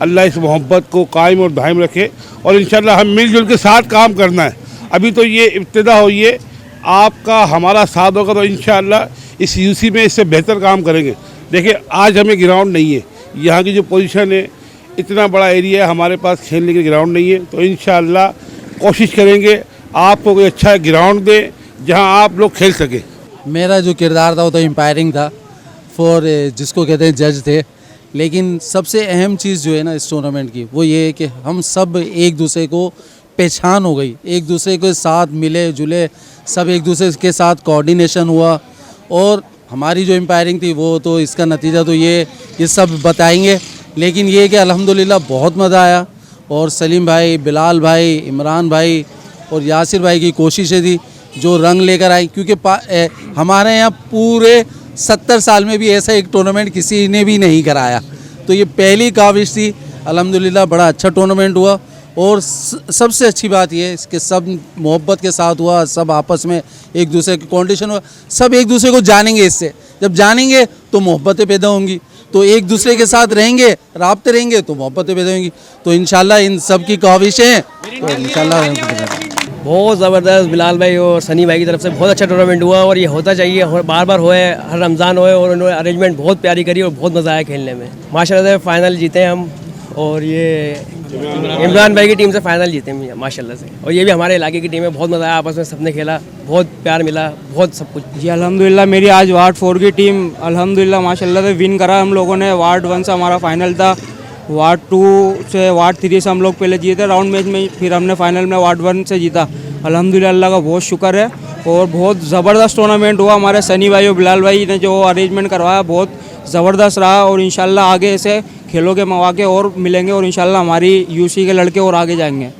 अल्लाह इस मोहब्बत को कायम और दायम रखे और इंशाल्लाह हम मिलजुल के साथ काम करना है। अभी तो ये इब्तिदा हुई है, आपका हमारा साथ होगा तो इंशाल्लाह इस यूसी में इससे बेहतर काम करेंगे। देखिए आज हमें ग्राउंड नहीं है, यहाँ की जो पोजीशन है इतना बड़ा एरिया है, हमारे पास खेलने के ग्राउंड नहीं है, तो इंशाल्लाह कोशिश करेंगे आपको कोई अच्छा ग्राउंड दे जहाँ आप लोग खेल सके। मेरा जो किरदार था वो तो एम्पायरिंग था फॉर जिसको कहते हैं जज थे, लेकिन सबसे अहम चीज़ जो है ना इस टूर्नामेंट की वो ये है कि हम सब एक दूसरे को पहचान हो गई, एक दूसरे के साथ मिले जुले, सब एक दूसरे के साथ कोऑर्डिनेशन हुआ। और हमारी जो एम्पायरिंग थी वो तो इसका नतीजा तो ये सब बताएंगे, लेकिन ये कि अल्हम्दुलिल्लाह बहुत मज़ा आया। और सलीम भाई, बिलाल भाई, इमरान भाई और यासिर भाई की कोशिशें थी जो रंग लेकर आई, क्योंकि हमारे यहाँ पूरे 70 साल में भी ऐसा एक टूर्नामेंट किसी ने भी नहीं कराया, तो ये पहली काविश थी। अल्हम्दुलिल्लाह बड़ा अच्छा टूर्नामेंट हुआ और सबसे अच्छी बात ये है कि सब मोहब्बत के साथ हुआ, सब आपस में एक दूसरे की कंडीशन हुआ, सब एक दूसरे को जानेंगे। इससे जब जानेंगे तो मोहब्बतें पैदा होंगी, तो एक दूसरे के साथ रहेंगे, राब्ते रहेंगे तो मोहब्बतें पैदा होंगी। तो इंशाल्लाह इन सब की काविशें तो इंशाल्लाह बहुत ज़बरदस्त बिलाल भाई और सनी भाई की तरफ से बहुत अच्छा टूर्नामेंट हुआ और ये होता चाहिए, बार बार होए, हर रमज़ान होए और उन्होंने अरेंजमेंट बहुत प्यारी करी और बहुत मज़ा आया खेलने में। माशाल्लाह से फाइनल जीते हम और ये इमरान भाई की टीम से फाइनल जीते हैं माशाल्लाह से, और ये भी हमारे इलाके की टीम है। बहुत मज़ा आया, आपस में सबने खेला, बहुत प्यार मिला, बहुत सब कुछ। जी अल्हम्दुलिल्लाह मेरी आज वार्ड 4 की टीम अल्हम्दुलिल्लाह माशाल्लाह से विन करा हम लोगों ने। वार्ड 1 से हमारा फाइनल था, वार्ड 2 से वार्ड 3 से हम लोग पहले जीते राउंड मैच में, फिर हमने फाइनल में वार्ड 1 से जीता। अल्हम्दुलिल्लाह अल्लाह का बहुत शुक्र है और बहुत ज़बरदस्त टूर्नामेंट हुआ। हमारे सनी भाई और बिलाल भाई ने जो अरेंजमेंट करवाया बहुत ज़बरदस्त रहा और इंशाल्लाह आगे ऐसे खेलों के मौके और मिलेंगे और इंशाल्लाह हमारी यूसी के लड़के और आगे जाएंगे।